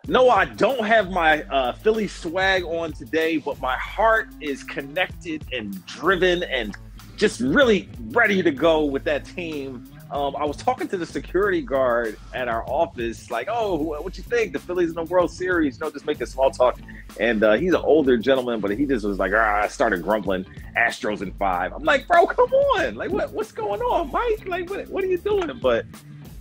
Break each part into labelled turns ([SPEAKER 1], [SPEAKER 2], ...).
[SPEAKER 1] No, I don't have my Philly swag on today, but my heart is connected and driven and just really ready to go with that team. I was talking to the security guard at our office, like, oh, what you think? The Phillies in the World Series, just making small talk. And he's an older gentleman, but he just was like, I started grumbling, Astros in 5. I'm like, bro, come on. Like, what's going on, Mike? Like, what are you doing? But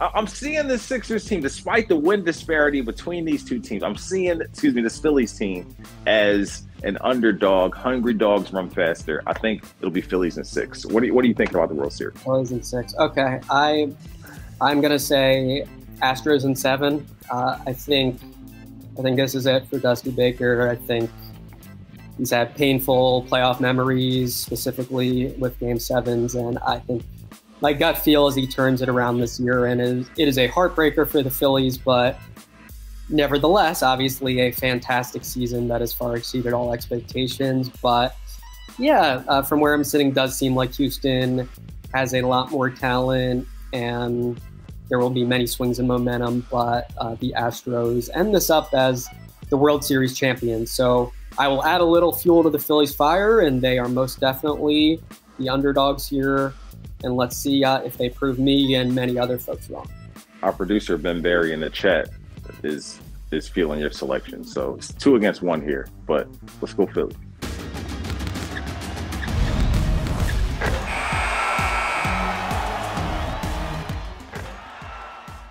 [SPEAKER 1] I'm seeing this Sixers team, despite the win disparity between these two teams, I'm seeing, this Phillies team as an underdog. Hungry dogs run faster. I think it'll be Phillies in 6. What do you think about the World Series?
[SPEAKER 2] Phillies in 6. Okay, I'm gonna say Astros in 7. I think this is it for Dusty Baker. I think he's had painful playoff memories, specifically with Game 7s, and I think my gut feel is he turns it around this year, and it is a heartbreaker for the Phillies, but nevertheless, obviously a fantastic season that has far exceeded all expectations. But yeah, from where I'm sitting, does seem like Houston has a lot more talent, and there will be many swings in momentum, but the Astros end this up as the World Series champions. So I will add a little fuel to the Phillies' fire, and they are most definitely the underdogs here. And let's see if they prove me and many other folks wrong.
[SPEAKER 1] Our producer, Ben Barry, in the chat is feeling your selection. So it's 2 against 1 here, but let's go Philly.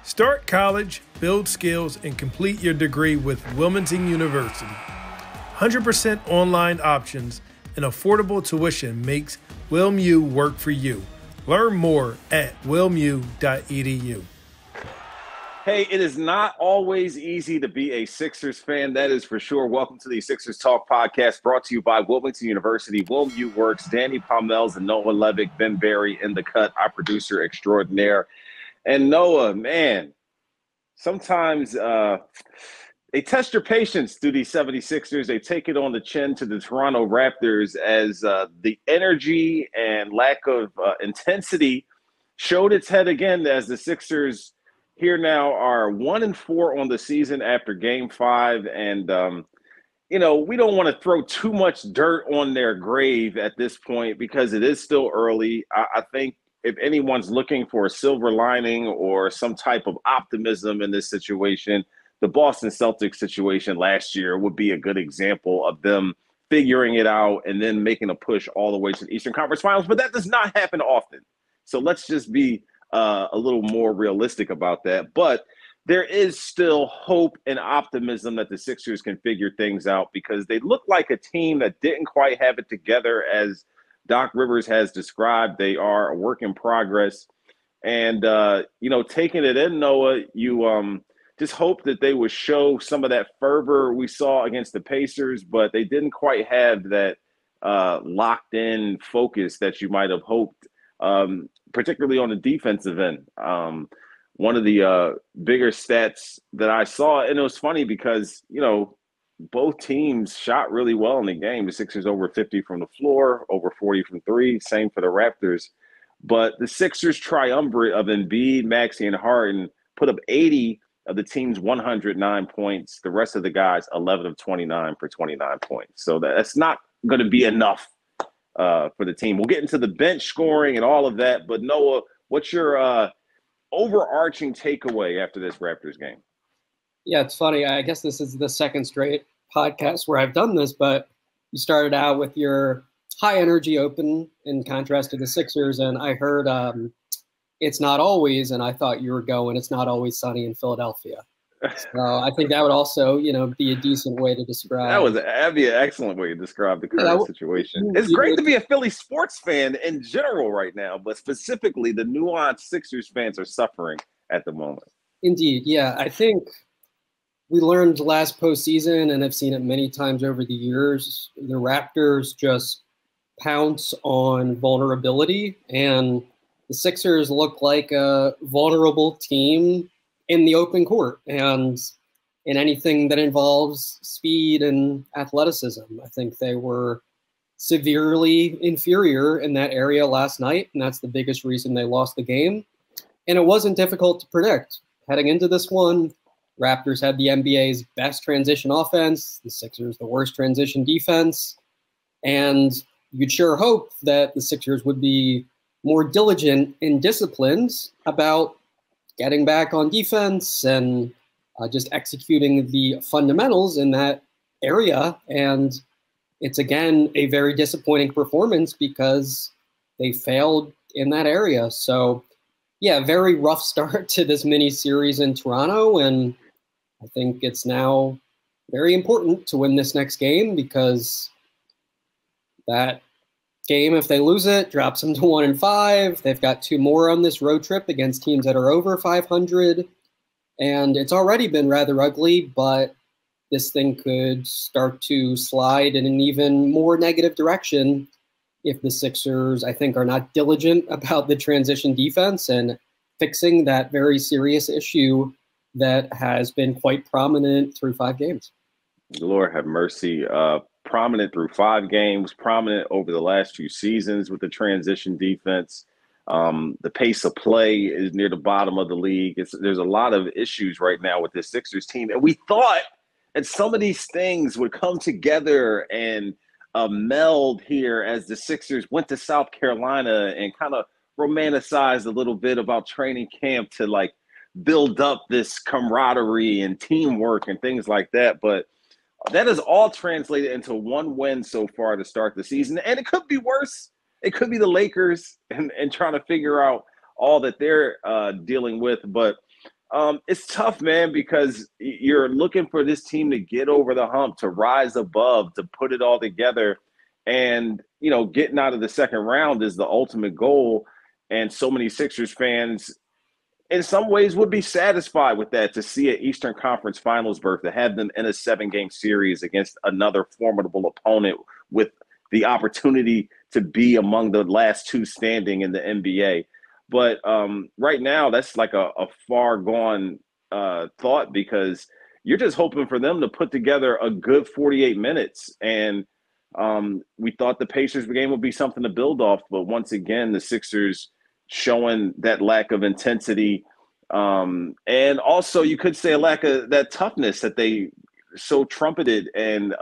[SPEAKER 3] Start college, build skills, and complete your degree with Wilmington University. 100% online options and affordable tuition makes WilMU work for you. Learn more at wilmu.edu.
[SPEAKER 1] Hey, it is not always easy to be a Sixers fan, that is for sure. Welcome to the Sixers Talk podcast, brought to you by Wilmington University. WilMU Works, Danny Palmels and Noah Levick, Ben Barry in the cut, our producer extraordinaire. And Noah, man, sometimes they test your patience through these 76ers. They take it on the chin to the Toronto Raptors as the energy and lack of intensity showed its head again, as the Sixers here now are 1-4 on the season after Game 5. And, we don't want to throw too much dirt on their grave at this point because it is still early. I think if anyone's looking for a silver lining or some type of optimism in this situation, the Boston Celtics situation last year would be a good example of them figuring it out and then making a push all the way to the Eastern Conference Finals. But that does not happen often. So let's just be a little more realistic about that. But there is still hope and optimism that the Sixers can figure things out, because they look like a team that didn't quite have it together, as Doc Rivers has described. They are a work in progress. And, taking it in, Noah, you just hope that they would show some of that fervor we saw against the Pacers, but they didn't quite have that locked in focus that you might have hoped, particularly on the defensive end. One of the bigger stats that I saw, and it was funny because, both teams shot really well in the game. The Sixers over 50 from the floor, over 40 from 3, same for the Raptors. But the Sixers triumvirate of Embiid, Maxey, and Harden put up 80 of the team's 109 points. The rest of the guys, 11 of 29 for 29 points. So that's not going to be enough for the team. We'll get into the bench scoring and all of that. But Noah, what's your overarching takeaway after this Raptors game?
[SPEAKER 2] Yeah, it's funny. I guess this is the second straight podcast where I've done this, but you started out with your high energy open in contrast to the Sixers, and I heard it's not always, and I thought you were going, it's not always sunny in Philadelphia. So I think that would also, be a decent way to describe.
[SPEAKER 1] That'd be an excellent way to describe the current situation. It's great to be a Philly sports fan in general right now, but specifically the nuanced Sixers fans are suffering at the moment.
[SPEAKER 2] Indeed, yeah. I think we learned last postseason, and I've seen it many times over the years, the Raptors just pounce on vulnerability, and the Sixers look like a vulnerable team in the open court and in anything that involves speed and athleticism. I think they were severely inferior in that area last night, and that's the biggest reason they lost the game. And it wasn't difficult to predict. Heading into this one, Raptors had the NBA's best transition offense, the Sixers the worst transition defense, and you'd sure hope that the Sixers would be more diligent and disciplined about getting back on defense and just executing the fundamentals in that area. And it's, again, a very disappointing performance because they failed in that area. So, yeah, very rough start to this mini series in Toronto. And I think it's now very important to win this next game, because that game, if they lose it, drops them to 1-5. They've got 2 more on this road trip against teams that are over 500. And it's already been rather ugly, but this thing could start to slide in an even more negative direction if the Sixers, I think, are not diligent about the transition defense and fixing that very serious issue that has been quite prominent through 5 games.
[SPEAKER 1] Lord have mercy. Prominent through 5 games, prominent over the last few seasons with the transition defense. The pace of play is near the bottom of the league. There's a lot of issues right now with this Sixers team. And we thought that some of these things would come together and meld here as the Sixers went to South Carolina and kind of romanticized a little bit about training camp to like build up this camaraderie and teamwork and things like that. But that is all translated into 1 win so far to start the season. And it could be worse. It could be the Lakers and trying to figure out all that they're dealing with. But it's tough, man, because you're looking for this team to get over the hump, to rise above, to put it all together. And, you know, getting out of the second round is the ultimate goal. And so many Sixers fans, in some ways, would be satisfied with that, to see an Eastern Conference Finals berth, to have them in a 7-game series against another formidable opponent with the opportunity to be among the last 2 standing in the NBA. But right now, that's like a far gone thought, because you're just hoping for them to put together a good 48 minutes. And we thought the Pacers game would be something to build off. But once again, the Sixers showing that lack of intensity. And also, you could say a lack of that toughness that they so trumpeted and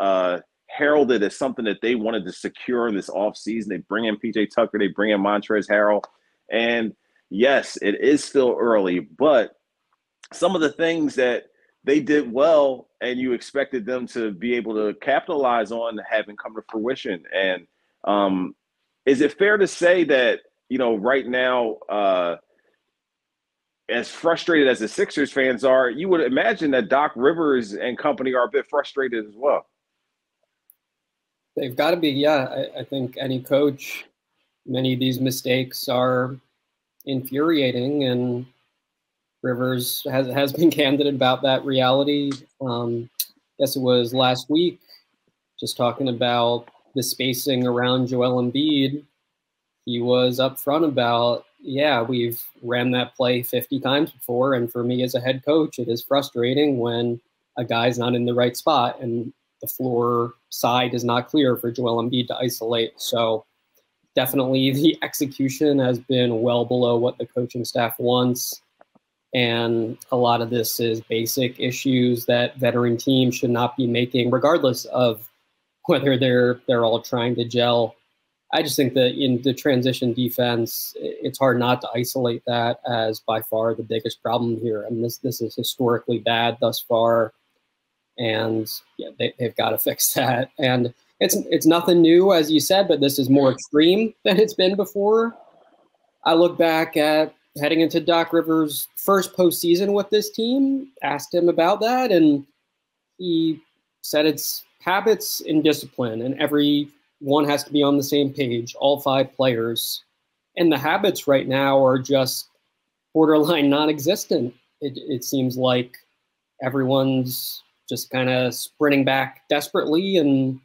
[SPEAKER 1] heralded as something that they wanted to secure in this offseason. They bring in PJ Tucker, they bring in Montrezl Harrell. And yes, it is still early, but some of the things that they did well and you expected them to be able to capitalize on haven't come to fruition. And is it fair to say that, you know, right now, as frustrated as the Sixers fans are, you would imagine that Doc Rivers and company are a bit frustrated as well?
[SPEAKER 2] They've got to be, yeah. I think any coach, many of these mistakes are infuriating, and Rivers has been candid about that reality. Guess it was last week, just talking about the spacing around Joel Embiid. He was upfront about, yeah, we've ran that play 50 times before, and for me as a head coach, it is frustrating when a guy's not in the right spot and the floor side is not clear for Joel Embiid to isolate. So definitely the execution has been well below what the coaching staff wants. And a lot of this is basic issues that veteran teams should not be making, regardless of whether they're all trying to gel. I just think that in the transition defense, it's hard not to isolate that as by far the biggest problem here. I mean, this is historically bad thus far, and yeah, they've got to fix that. And it's nothing new, as you said, but this is more extreme than it's been before. I look back at heading into Doc Rivers' first postseason with this team, asked him about that, and he said it's habits and discipline, and everyone has to be on the same page, all 5 players. And the habits right now are just borderline non-existent. It seems like everyone's just kind of sprinting back desperately, and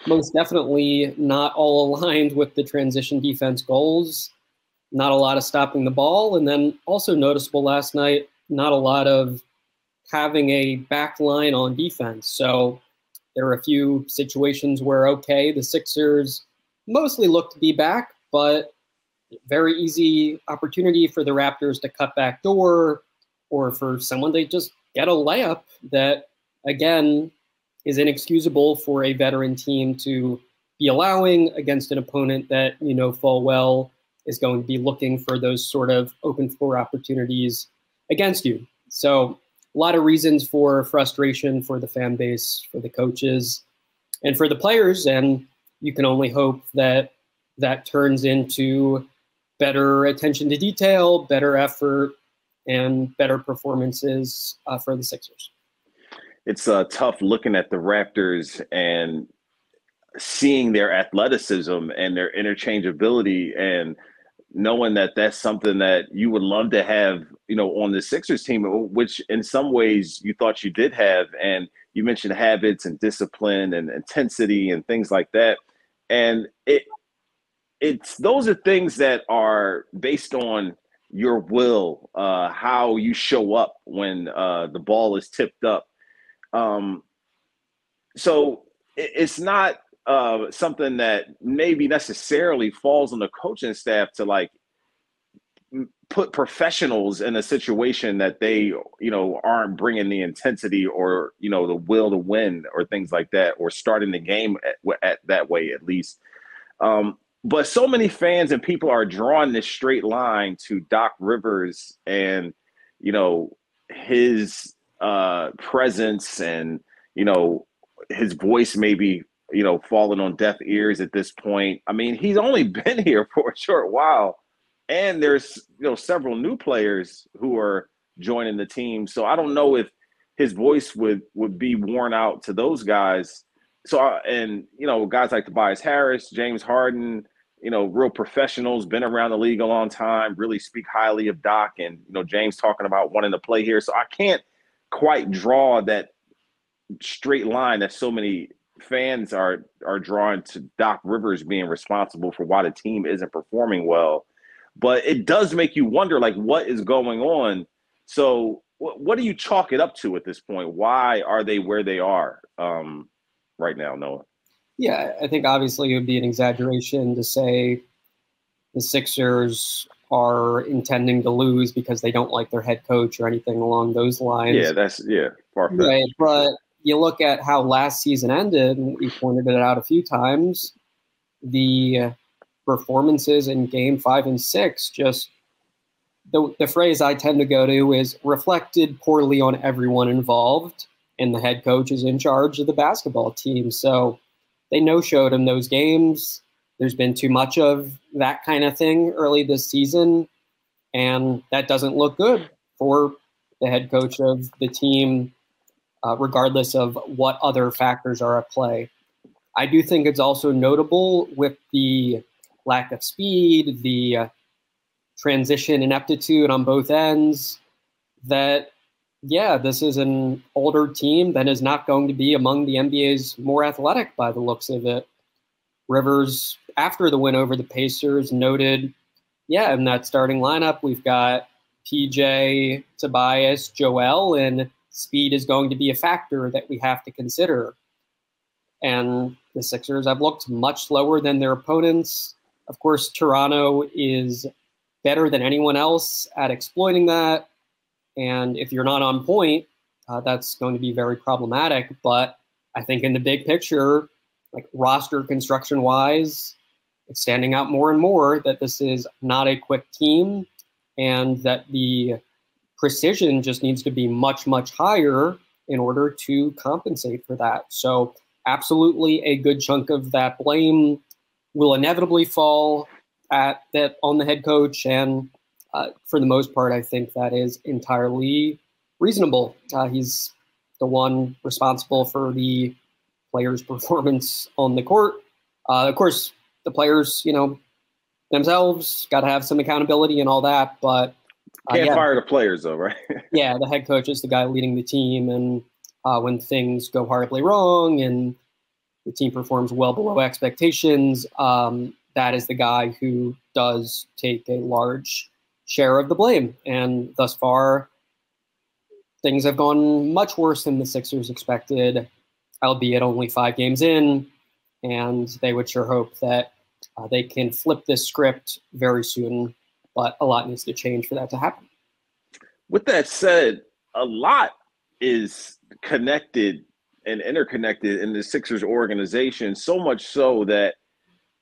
[SPEAKER 2] most definitely not all aligned with the transition defense goals. Not a lot of stopping the ball. And then also noticeable last night, not a lot of having a back line on defense. So there were a few situations where, okay, the Sixers mostly looked to be back, but very easy opportunity for the Raptors to cut back door, or for someone to just get a layup that, again, is inexcusable for a veteran team to be allowing against an opponent that you know full well is going to be looking for those sort of open floor opportunities against you. So a lot of reasons for frustration for the fan base, for the coaches, and for the players. And you can only hope that that turns into better attention to detail, better effort, and better performances for the Sixers.
[SPEAKER 1] It's tough looking at the Raptors and seeing their athleticism and their interchangeability and knowing that that's something that you would love to have, you know, on the Sixers team, which in some ways you thought you did have. And you mentioned habits and discipline and intensity and things like that. And it's those are things that are based on your will, how you show up when the ball is tipped up. So it's not something that maybe necessarily falls on the coaching staff to like put professionals in a situation that they, you know, aren't bringing the intensity or, you know, the will to win or things like that, or starting the game at that way, at least. But so many fans and people are drawing this straight line to Doc Rivers and, you know, his presence and, you know, his voice maybe, you know, falling on deaf ears at this point. I mean, he's only been here for a short while, and there's, you know, several new players who are joining the team. So I don't know if his voice would be worn out to those guys. So, and, you know, guys like Tobias Harris, James Harden, you know, real professionals, been around the league a long time, really speak highly of Doc, and, you know, James talking about wanting to play here. So I can't quite draw that straight line that so many fans are drawing to Doc Rivers being responsible for why the team isn't performing well. But it does make you wonder, like, what is going on? So what do you chalk it up to at this point? Why are they where they are right now, Noah?
[SPEAKER 2] Yeah, I think obviously it would be an exaggeration to say the Sixers are intending to lose because they don't like their head coach or anything along those lines.
[SPEAKER 1] Yeah, that's far-fetched.
[SPEAKER 2] Right, but you look at how last season ended, and we pointed it out a few times, the performances in game 5 and 6, just the phrase I tend to go to is reflected poorly on everyone involved, and the head coach is in charge of the basketball team. So they no-showed him those games. There's been too much of that kind of thing early this season, and that doesn't look good for the head coach of the team, regardless of what other factors are at play. I do think it's also notable with the lack of speed, the transition ineptitude on both ends, that, yeah, this is an older team that is not going to be among the NBA's more athletic by the looks of it. Rivers, after the win over the Pacers, noted, yeah, in that starting lineup, we've got PJ, Tobias, Joel, and speed is going to be a factor that we have to consider. And the Sixers have looked much slower than their opponents. Of course, Toronto is better than anyone else at exploiting that. And if you're not on point, that's going to be very problematic. But I think in the big picture, like roster construction-wise, it's standing out more and more that this is not a quick team and that the precision just needs to be much, much higher in order to compensate for that. So absolutely a good chunk of that blame will inevitably fall on the head coach. And for the most part, I think that is entirely reasonable. He's the one responsible for the players' performance on the court. Of course, the players, you know, themselves got to have some accountability and all that, but
[SPEAKER 1] can't fire the players though, right?
[SPEAKER 2] Yeah, the head coach is the guy leading the team, and when things go horribly wrong and the team performs well below expectations, that is the guy who does take a large share of the blame. And thus far, things have gone much worse than the Sixers expected, albeit only 5 games in, and they would sure hope that they can flip this script very soon, but a lot needs to change for that to happen.
[SPEAKER 1] With that said, a lot is connected and interconnected in the Sixers organization, so much so that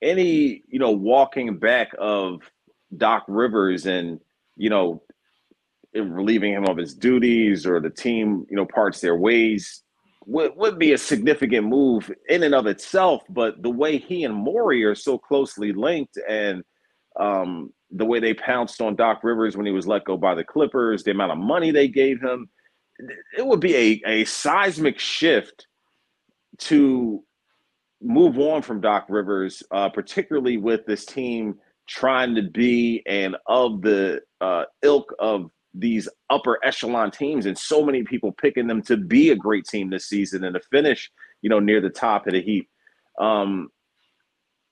[SPEAKER 1] any, walking back of Doc Rivers and, relieving him of his duties, or the team, parts their ways, would be a significant move in and of itself. But the way he and Morey are so closely linked, and the way they pounced on Doc Rivers when he was let go by the Clippers, the amount of money they gave him, it would be a seismic shift to move on from Doc Rivers, particularly with this team trying to be and of the ilk of these upper echelon teams, and so many people picking them to be a great team this season and to finish, near the top of the heap.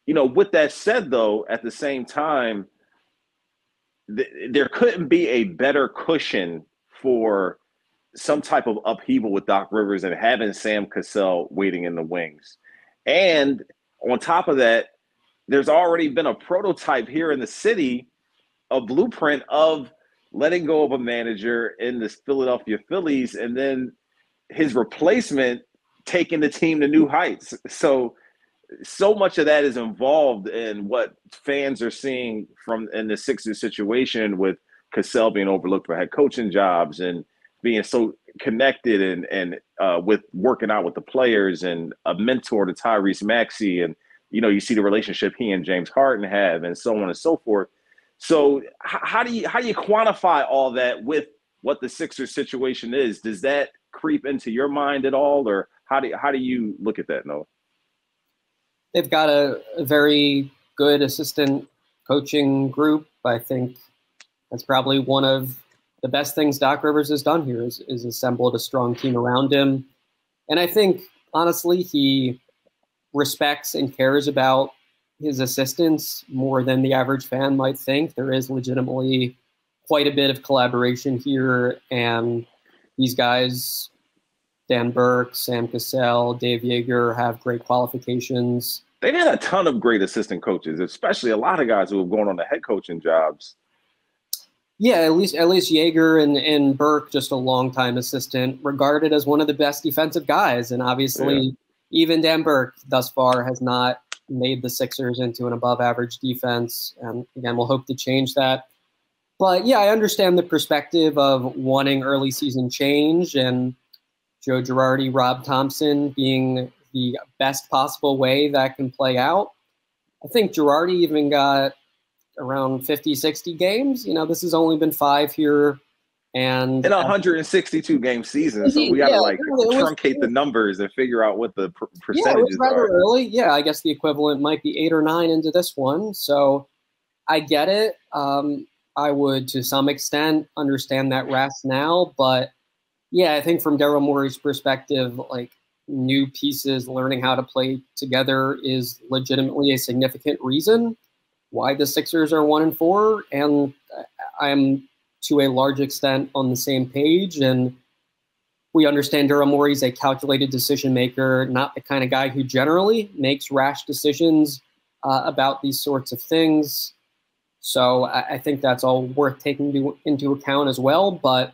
[SPEAKER 1] With that said, though, at the same time, there couldn't be a better cushion for some type of upheaval with Doc Rivers and having Sam Cassell waiting in the wings. And on top of that, there's already been a prototype here in the city, a blueprint of letting go of a manager in the Philadelphia Phillies, and then his replacement taking the team to new heights. So much of that is involved in what fans are seeing in the Sixers situation, with Cassell being overlooked for head coaching jobs and being so connected and with working out with the players, and a mentor to Tyrese Maxey. And, you see the relationship he and James Harden have, and so on and so forth. So how do you quantify all that with what the Sixers situation is? Does that creep into your mind at all, or how do you look at that, Noah?
[SPEAKER 2] They've got a very good assistant coaching group. I think that's probably one of the best things Doc Rivers has done here is assembled a strong team around him. And I think, honestly, he respects and cares about his assistants more than the average fan might think. There is legitimately quite a bit of collaboration here. And these guys, Dan Burke, Sam Cassell, Dave Yeager, have great qualifications.
[SPEAKER 1] They've had a ton of great assistant coaches, especially a lot of guys who have gone on to head coaching jobs.
[SPEAKER 2] Yeah, at least Yeager and Burke, just a longtime assistant, regarded as one of the best defensive guys. And obviously, even Dan Burke thus far has not made the Sixers into an above-average defense. And again, we'll hope to change that. But yeah, I understand the perspective of wanting early season change, and Joe Girardi, Rob Thompson being the best possible way that can play out. I think Girardi even got around 50, 60 games. This has only been 5 here. And
[SPEAKER 1] in a 162 game season, so we got to truncate the numbers and figure out what the percentages
[SPEAKER 2] it was rather
[SPEAKER 1] are.
[SPEAKER 2] Early. Yeah, I guess the equivalent might be 8 or 9 into this one. So I get it. I would, to some extent, understand that rationale. But yeah, I think from Daryl Morey's perspective, new pieces, learning how to play together is legitimately a significant reason why the Sixers are 1-4. And I'm, to a large extent, on the same page. And we understand Daryl Morey's a calculated decision maker, not the kind of guy who generally makes rash decisions about these sorts of things. So I think that's all worth taking into account as well. But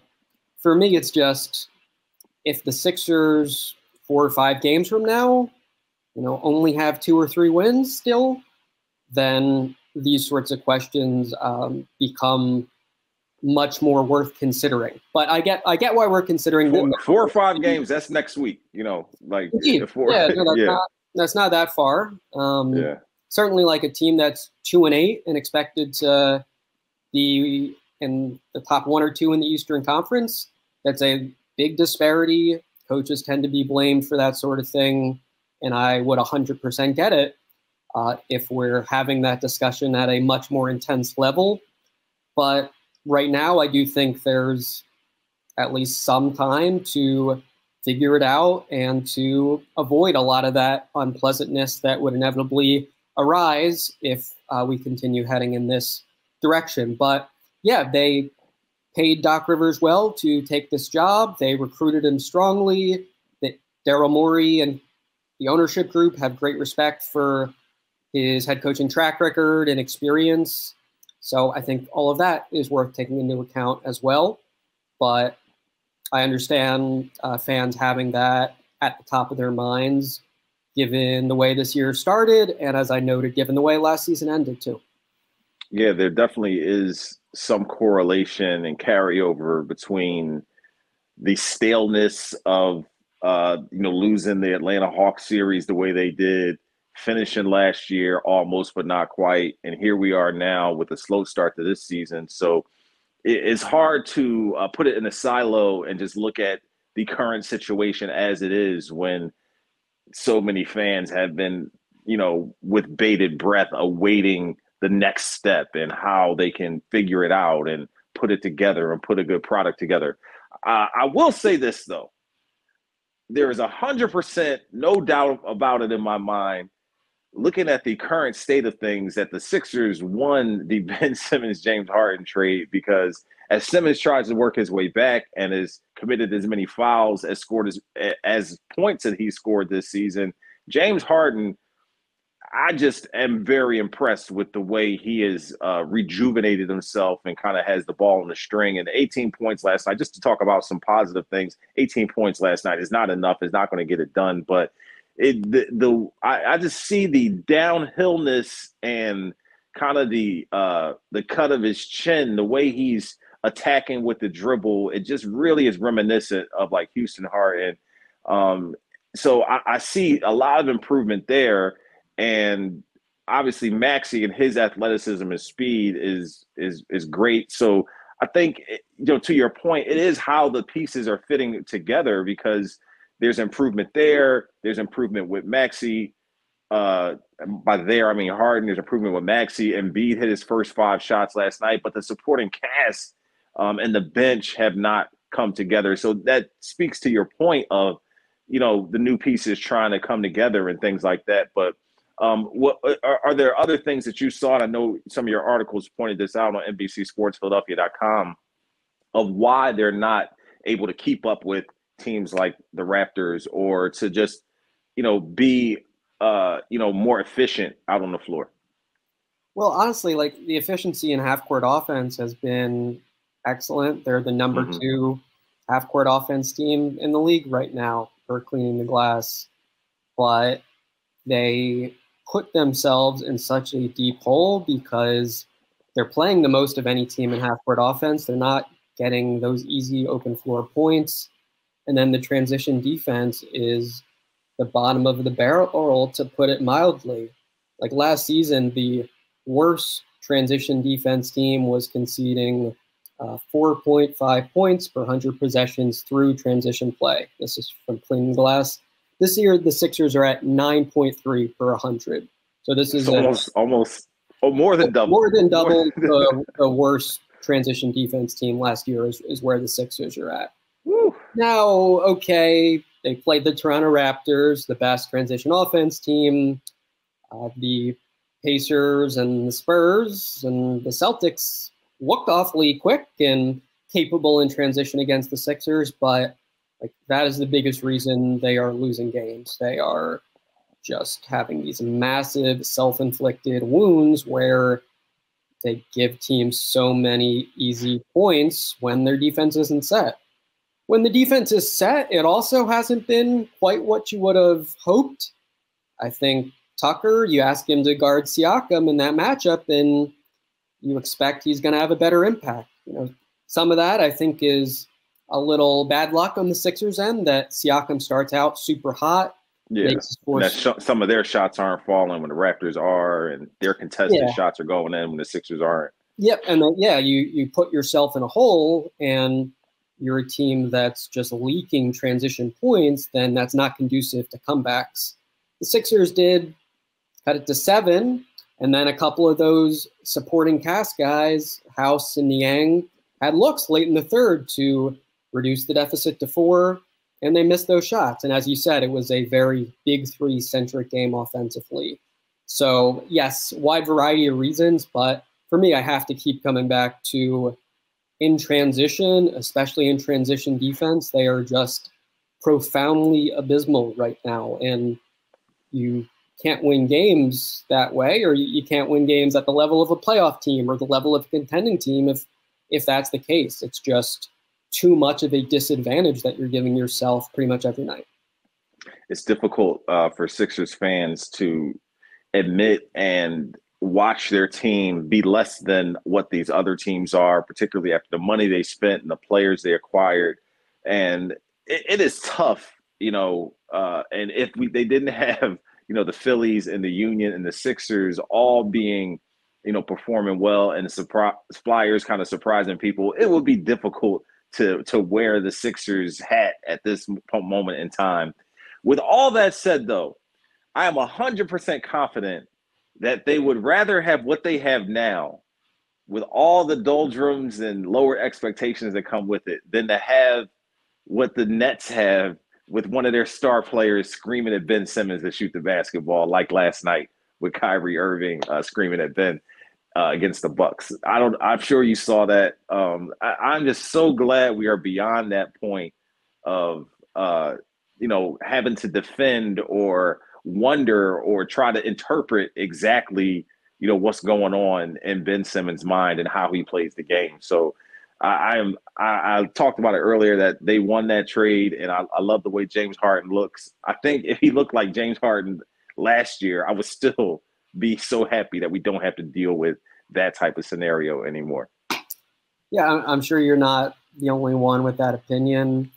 [SPEAKER 2] for me, it's just, if the Sixers 4 or 5 games from now, only have 2 or 3 wins still, then these sorts of questions become much more worth considering. But I get why we're considering them.
[SPEAKER 1] 4 or 5 games. That's next week.
[SPEAKER 2] Indeed. That's not that far. Certainly, a team that's 2-8 and expected to be in the top 1 or 2 in the Eastern Conference. That's a big disparity. Coaches tend to be blamed for that sort of thing, and I would 100% get it if we're having that discussion at a much more intense level. But right now, I do think there's at least some time to figure it out and to avoid a lot of that unpleasantness that would inevitably arise if we continue heading in this direction. But yeah, they paid Doc Rivers well to take this job. They recruited him strongly. Daryl Morey and the ownership group have great respect for his head coaching track record and experience. So I think all of that is worth taking into account as well. But I understand fans having that at the top of their minds, given the way this year started, and as I noted, given the way last season ended too.
[SPEAKER 1] Yeah, there definitely is some correlation and carryover between the staleness of losing the Atlanta Hawks series the way they did, finishing last year almost but not quite, and here we are now with a slow start to this season. So it's hard to put it in a silo and just look at the current situation as it is when so many fans have been, with bated breath awaiting the next step and how they can figure it out and put it together and put a good product together. I will say this, though. There is 100% no doubt about it in my mind, looking at the current state of things, that the Sixers won the Ben Simmons-James Harden trade, because as Simmons tries to work his way back and has committed as many fouls as scored as points that he scored this season, James Harden, I just am very impressed with the way he has rejuvenated himself and kind of has the ball in the string. And 18 points last night, just to talk about some positive things, 18 points last night is not enough. It's not going to get it done. But I just see the downhillness and kind of the cut of his chin, the way he's attacking with the dribble. It just really is reminiscent of like Houston Harden. So I see a lot of improvement there. And obviously Maxey and his athleticism and speed is great. So I think, to your point, it is how the pieces are fitting together, because there's improvement there. There's improvement with Maxey. By there, I mean Harden. There's improvement with Maxey. Embiid hit his first 5 shots last night, but the supporting cast and the bench have not come together. So that speaks to your point of, the new pieces trying to come together and things like that. But what are there other things that you saw? And I know some of your articles pointed this out on NBCSportsPhiladelphia.com of why they're not able to keep up with teams like the Raptors, or to just, be, more efficient out on the floor.
[SPEAKER 2] Well, honestly, like the efficiency in half-court offense has been excellent. They're the number 2 half-court offense team in the league right now for cleaning the glass, but they put themselves in such a deep hole because they're playing the most of any team in half-court offense. They're not getting those easy open floor points. And then the transition defense is the bottom of the barrel, to put it mildly. Like last season, the worst transition defense team was conceding 4.5 points per 100 possessions through transition play. This is from Cleaning Glass. This year, the Sixers are at 9.3 per 100. So this is
[SPEAKER 1] almost more than double.
[SPEAKER 2] More than double the worst transition defense team last year is where the Sixers are at.
[SPEAKER 1] Woo.
[SPEAKER 2] Now, okay, they played the Toronto Raptors, the best transition offense team. The Pacers and the Spurs and the Celtics looked awfully quick and capable in transition against the Sixers, but that is the biggest reason they are losing games. They are just having these massive self-inflicted wounds where they give teams so many easy points when their defense isn't set. When the defense is set, it also hasn't been quite what you would have hoped. I think Tucker, you ask him to guard Siakam in that matchup, and you expect he's going to have a better impact. Some of that I think is a little bad luck on the Sixers end, that Siakam starts out super hot.
[SPEAKER 1] Yeah, some of their shots aren't falling when the Raptors are, and their contested shots are going in when the Sixers aren't.
[SPEAKER 2] Yep, and then, you put yourself in a hole, and you're a team that's just leaking transition points, then that's not conducive to comebacks. The Sixers did cut it to 7, and then a couple of those supporting cast guys, House and Niang, had looks late in the third to reduce the deficit to 4, and they missed those shots. And as you said, it was a very big 3-centric game offensively. So, yes, wide variety of reasons, but for me, I have to keep coming back to in transition, especially in transition defense, they are just profoundly abysmal right now. And you can't win games that way, or you can't win games at the level of a playoff team or the level of a contending team if that's the case. It's just too much of a disadvantage that you're giving yourself pretty much every night.
[SPEAKER 1] It's difficult for Sixers fans to admit and watch their team be less than what these other teams are, particularly after the money they spent and the players they acquired. And it is tough, and if they didn't have, the Phillies and the Union and the Sixers all being, performing well and the Flyers kind of surprising people, it would be difficult to wear the Sixers hat at this moment in time. With all that said, though, I am 100% confident that they would rather have what they have now with all the doldrums and lower expectations that come with it than to have what the Nets have with one of their star players screaming at Ben Simmons to shoot the basketball, like last night with Kyrie Irving screaming at Ben against the Bucks. I'm sure you saw that. I'm just so glad we are beyond that point of having to defend or wonder or try to interpret exactly what's going on in Ben Simmons' mind and how he plays the game. So I talked about it earlier that they won that trade, and I love the way James Harden looks. I think if he looked like James Harden last year, I would still be so happy that we don't have to deal with that type of scenario anymore.
[SPEAKER 2] Yeah, I'm sure you're not the only one with that opinion.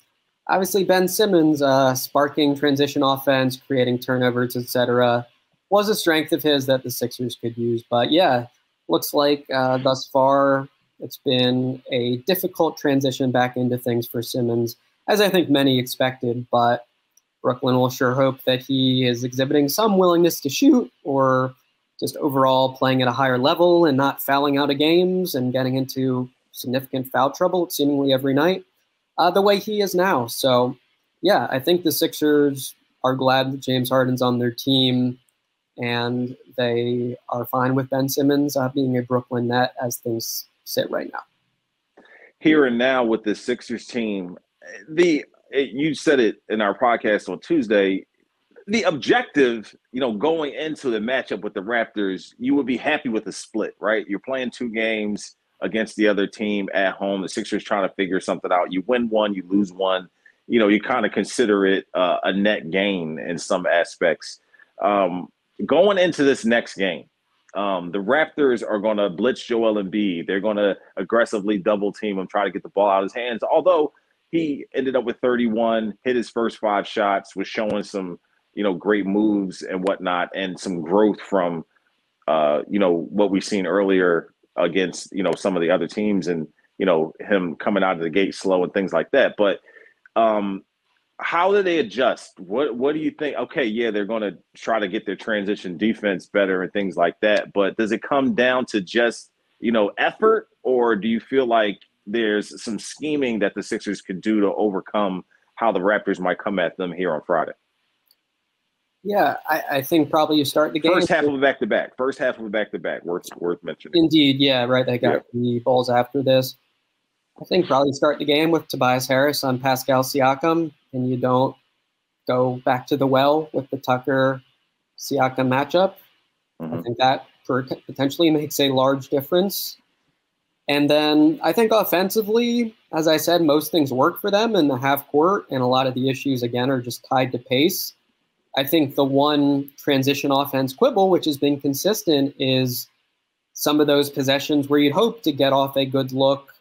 [SPEAKER 2] Obviously, Ben Simmons sparking transition offense, creating turnovers, etc., was a strength of his that the Sixers could use. But yeah, looks like thus far it's been a difficult transition back into things for Simmons, as I think many expected. But Brooklyn will sure hope that he is exhibiting some willingness to shoot, or just overall playing at a higher level and not fouling out of games and getting into significant foul trouble seemingly every night, the way he is now. So, yeah, I think the Sixers are glad that James Harden's on their team, and they are fine with Ben Simmons being a Brooklyn Net as things sit right now.
[SPEAKER 1] Here and now with the Sixers team, you said it in our podcast on Tuesday, the objective, going into the matchup with the Raptors, you would be happy with a split, right? You're playing 2 games against the other team at home. The Sixers trying to figure something out. You win 1, you lose 1. You kind of consider it a net gain in some aspects. Going into this next game, the Raptors are going to blitz Joel Embiid. They're going to aggressively double team him, try to get the ball out of his hands. Although he ended up with 31, hit his first 5 shots, was showing some, great moves and whatnot, and some growth from, what we've seen earlier against, some of the other teams, and, him coming out of the gate slow and things like that. But how do they adjust? What do you think? Okay, yeah, they're going to try to get their transition defense better and things like that. But does it come down to just, effort, or do you feel like there's some scheming that the Sixers could do to overcome how the Raptors might come at them here on Friday?
[SPEAKER 2] Yeah, I think probably you start the game.
[SPEAKER 1] First half of a back-to-back. Worth mentioning.
[SPEAKER 2] Indeed, yeah, right. They got the Bulls after this. I think probably start the game with Tobias Harris on Pascal Siakam, and you don't go back to the well with the Tucker-Siakam matchup. Mm-hmm. I think that potentially makes a large difference. And then I think offensively, as I said, most things work for them in the half court, and a lot of the issues, again, are just tied to pace. I think the one transition offense quibble, which has been consistent, is some of those possessions where you'd hope to get off a good look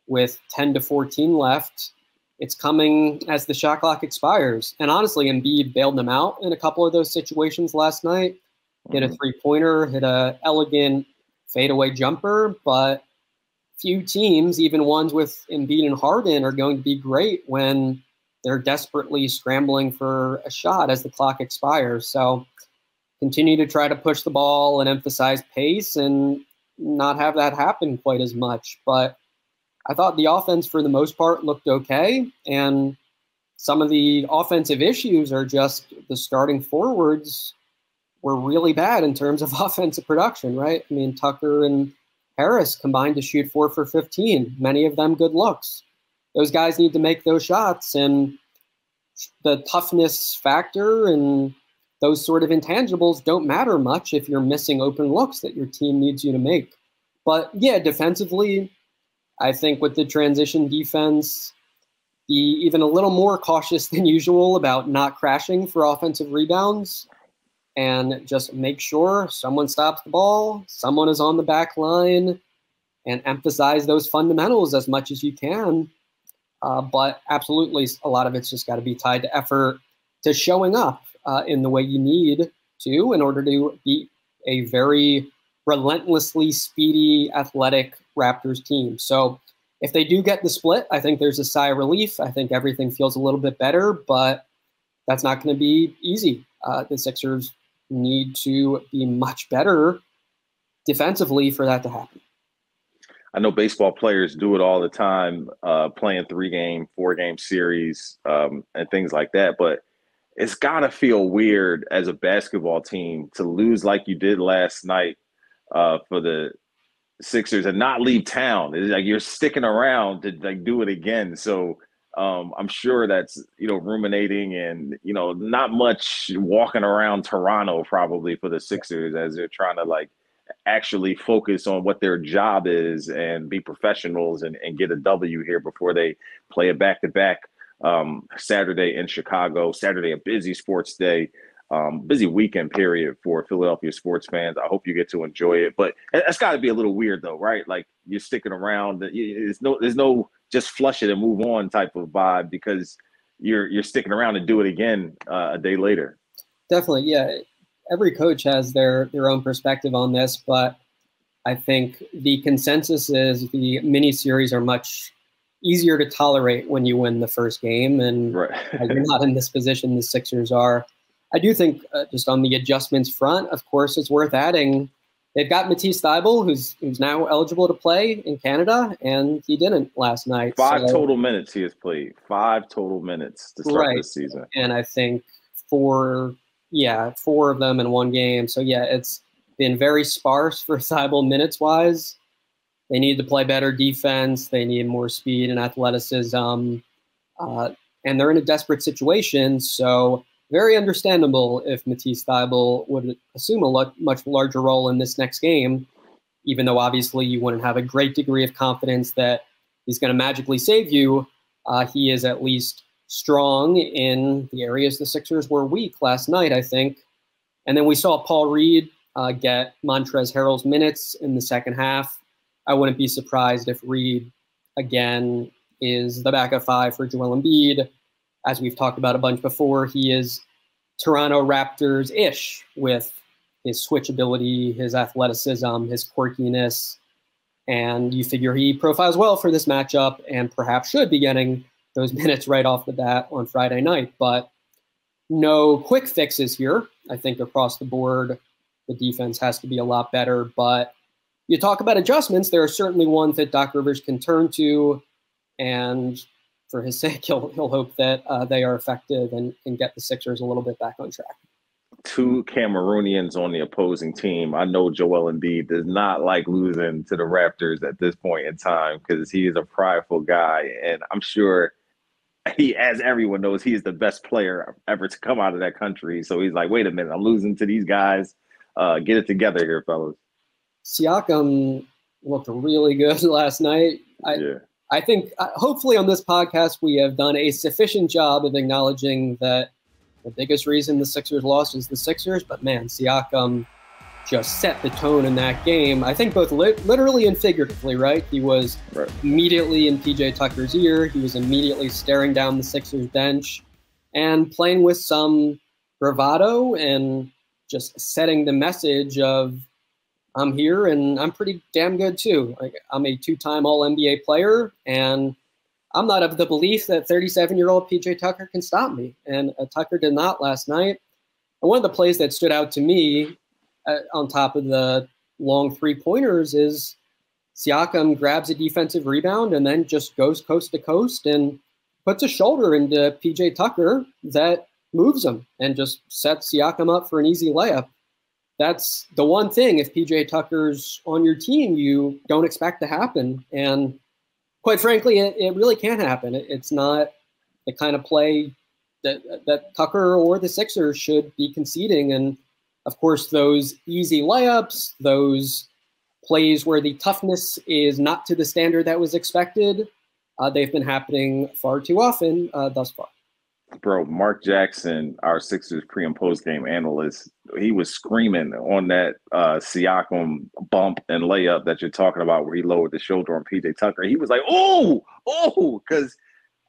[SPEAKER 2] with 10 to 14 left. It's coming as the shot clock expires. And honestly, Embiid bailed them out in a couple of those situations last night. Hit a three-pointer, hit a elegant fadeaway jumper, but few teams, even ones with Embiid and Harden, are going to be great when they're desperately scrambling for a shot as the clock expires. So continue to try to push the ball and emphasize pace and not have that happen quite as much. But I thought the offense, for the most part, looked okay. And some of the offensive issues are just the starting forwards were really bad in terms of offensive production, right? I mean, Tucker and Harris combined to shoot 4 for 15, many of them good looks. Those guys need to make those shots, and the toughness factor and those sort of intangibles don't matter much if you're missing open looks that your team needs you to make. But yeah, defensively, I think with the transition defense, be even a little more cautious than usual about not crashing for offensive rebounds, and just make sure someone stops the ball, someone is on the back line, and emphasize those fundamentals as much as you can. But absolutely, a lot of it's just got to be tied to effort, to showing up in the way you need to in order to beat a very relentlessly speedy, athletic Raptors team. So if they do get the split, I think there's a sigh of relief. I think everything feels a little bit better, but that's not going to be easy. The Sixers need to be much better defensively for that to happen.
[SPEAKER 1] I know baseball players do it all the time, playing 3-game, 4-game series and things like that. But it's got to feel weird as a basketball team to lose like you did last night for the Sixers and not leave town. It's like you're sticking around to like do it again. So I'm sure that's, ruminating and, not much walking around Toronto probably for the Sixers as they're trying to like actually focus on what their job is and be professionals and get a W here before they play a back-to-back Saturday in Chicago. Saturday, a busy sports day, busy weekend period for Philadelphia sports fans. I hope you get to enjoy it, but that's got to be a little weird though, right? Like you're sticking around. There's no just flush it and move on type of vibe because you're sticking around and do it again a day later.
[SPEAKER 2] Definitely, yeah. Every coach has their own perspective on this, but I think the consensus is the mini series are much easier to tolerate when you win the first game, and
[SPEAKER 1] right.
[SPEAKER 2] You're not in this position the Sixers are. I do think just on the adjustments front, of course, it's worth adding. They've got Matisse Thybulle, who's now eligible to play in Canada, and he didn't last night.
[SPEAKER 1] 5 total minutes he has played. 5 total minutes to start this season.
[SPEAKER 2] And I think 4 of them in one game. So, yeah, it's been very sparse for Thybulle minutes-wise. They need to play better defense. They need more speed and athleticism. And they're in a desperate situation, so very understandable if Matisse Thybulle would assume a much larger role in this next game, even though obviously you wouldn't have a great degree of confidence that he's going to magically save you. He is at least strong in the areas the Sixers were weak last night, I think. And then we saw Paul Reed get Montrezl Harrell's minutes in the second half. I wouldn't be surprised if Reed, again, is the backup 5 for Joel Embiid. As we've talked about a bunch before, he is Toronto Raptors-ish with his switchability, his athleticism, his quirkiness. And you figure he profiles well for this matchup and perhaps should be getting those minutes right off the bat on Friday night. But no quick fixes here. I think across the board, the defense has to be a lot better. But you talk about adjustments, there are certainly ones that Doc Rivers can turn to, and for his sake, he'll hope that they are effective and get the Sixers a little bit back on track.
[SPEAKER 1] 2 Cameroonians on the opposing team. I know Joel Embiid does not like losing to the Raptors at this point in time because he is a prideful guy, and I'm sure he, as everyone knows, he is the best player ever to come out of that country. So he's like, wait a minute, I'm losing to these guys. Get it together here, fellas.
[SPEAKER 2] Siakam looked really good last night. I think hopefully on this podcast we have done a sufficient job of acknowledging that the biggest reason the Sixers lost is the Sixers. But, man, Siakam just set the tone in that game. I think both literally and figuratively, right? He was immediately in PJ Tucker's ear. He was immediately staring down the Sixers bench and playing with some bravado and just setting the message of, I'm here and I'm pretty damn good too. Like, I'm a 2-time All-NBA player, and I'm not of the belief that 37-year-old PJ Tucker can stop me. And Tucker did not last night. And one of the plays that stood out to me on top of the long 3-pointers is Siakam grabs a defensive rebound and then just goes coast to coast and puts a shoulder into PJ Tucker that moves him and just sets Siakam up for an easy layup. That's the one thing, if PJ Tucker's on your team, you don't expect to happen. And quite frankly, it really can't happen. It's not the kind of play that Tucker or the Sixers should be conceding. And, of course, those easy layups, those plays where the toughness is not to the standard that was expected, they've been happening far too often thus far.
[SPEAKER 1] Bro, Mark Jackson, our Sixers pre and post game analyst, he was screaming on that Siakam bump and layup that you're talking about where he lowered the shoulder on PJ Tucker. He was like, oh, because,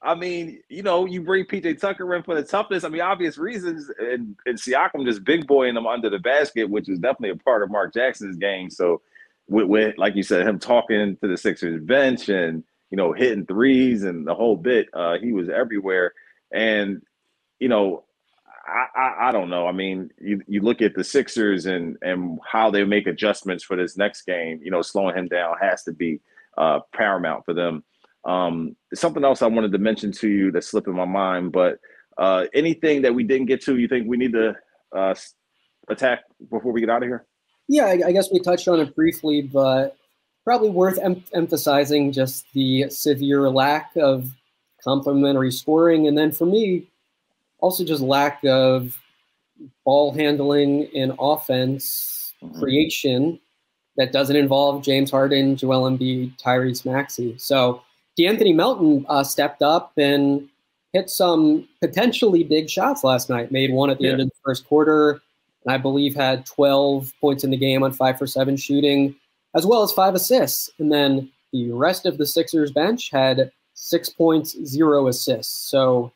[SPEAKER 1] I mean, you know, you bring PJ Tucker in for the toughness. I mean, obvious reasons, and Siakam just big boying him under the basket, which is definitely a part of Mark Jackson's game. So, with like you said, him talking to the Sixers bench and, you know, hitting threes and the whole bit, he was everywhere. And, you know, I don't know. I mean, you look at the Sixers and how they make adjustments for this next game, you know, slowing him down has to be paramount for them. Something else I wanted to mention to you that slipped in my mind, but anything that we didn't get to, you think we need to attack before we get out of here?
[SPEAKER 2] Yeah, I guess we touched on it briefly, but probably worth emphasizing just the severe lack of complementary scoring. And then for me, also just lack of ball handling in offense creation that doesn't involve James Harden, Joel Embiid, Tyrese Maxey. So De'Anthony Melton stepped up and hit some potentially big shots last night, made one at the end of the first quarter, and I believe had 12 points in the game on 5 for 7 shooting, as well as 5 assists. And then the rest of the Sixers bench had 6 points, 0 assists. So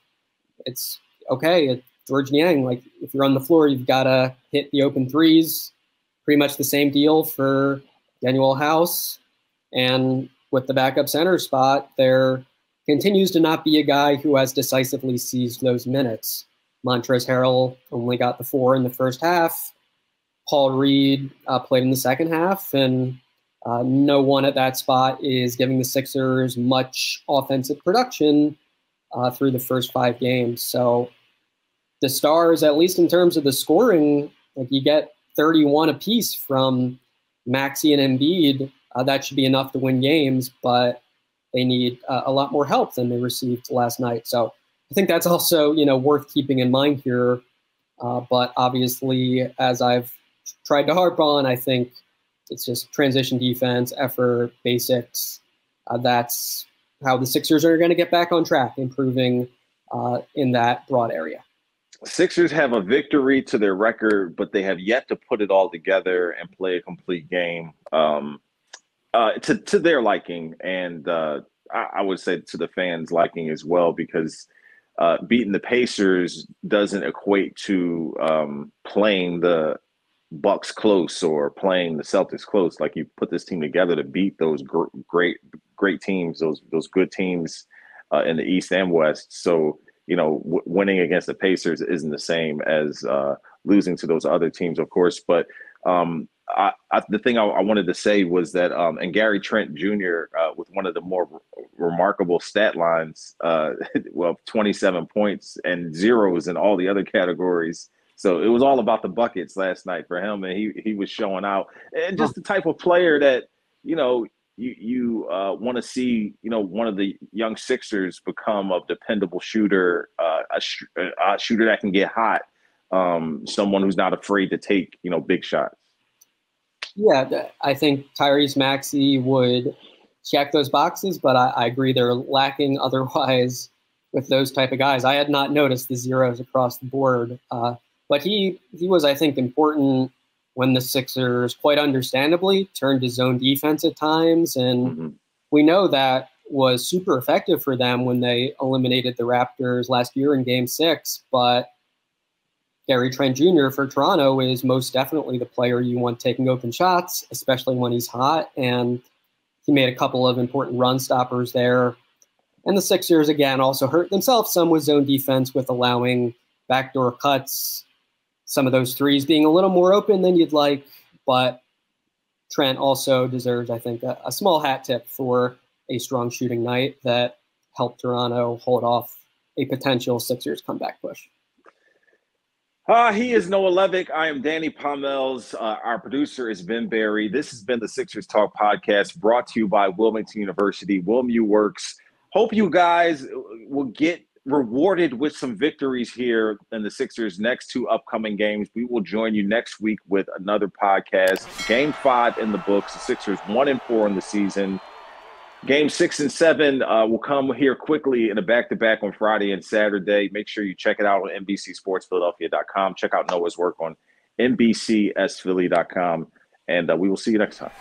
[SPEAKER 2] it's okay. George Niang, like if you're on the floor, you've got to hit the open threes. Pretty much the same deal for Daniel House. And with the backup center spot, there continues to not be a guy who has decisively seized those minutes. Montrezl Harrell only got the 4 in the first half. Paul Reed played in the second half, and no one at that spot is giving the Sixers much offensive production through the first 5 games. So the Stars, at least in terms of the scoring, like you get 31 apiece from Maxey and Embiid. That should be enough to win games, but they need a lot more help than they received last night. So I think that's also, you know, worth keeping in mind here. But obviously, as I've tried to harp on, I think it's just transition defense, effort, basics. That's how the Sixers are going to get back on track, improving in that broad area.
[SPEAKER 1] Sixers have a victory to their record, but they have yet to put it all together and play a complete game to their liking. And I would say to the fans' liking as well, because beating the Pacers doesn't equate to playing the Bucks close or playing the Celtics close. Like, you put this team together to beat those great teams, those good teams in the East and West. So, you know, winning against the Pacers isn't the same as losing to those other teams, of course. But the thing I wanted to say was that, and Gary Trent Jr. With one of the more remarkable stat lines, 27 points and zeros in all the other categories. So it was all about the buckets last night for him, and he was showing out. And just the type of player that, you know, you want to see, you know, one of the young Sixers become a dependable shooter, a shooter that can get hot, someone who's not afraid to take, you know, big shots.
[SPEAKER 2] Yeah, I think Tyrese Maxey would check those boxes, but I agree they're lacking otherwise with those type of guys. I had not noticed the zeros across the board, but he was, I think, important when the Sixers, quite understandably, turned to zone defense at times. And we know that was super effective for them when they eliminated the Raptors last year in Game 6. But Gary Trent Jr. for Toronto is most definitely the player you want taking open shots, especially when he's hot. And he made a couple of important run stoppers there. And the Sixers, again, also hurt themselves some with zone defense, with allowing backdoor cuts, some of those threes being a little more open than you'd like. But Trent also deserves, I think, a small hat tip for a strong shooting night that helped Toronto hold off a potential Sixers comeback push.
[SPEAKER 1] He is Noah Levick. I am Danny Pommells. Our producer is Ben Berry. This has been the Sixers Talk podcast, brought to you by Wilmington University. WilMU Works. Hope you guys will get rewarded with some victories here in the Sixers' next 2 upcoming games. We will join you next week with another podcast. Game 5 in the books. The Sixers 1-4 in the season. Game 6 and 7 will come here quickly in a back-to-back on Friday and Saturday. Make sure you check it out on NBCSportsPhiladelphia.com. Check out Noah's work on NBCSPhilly.com, and we will see you next time.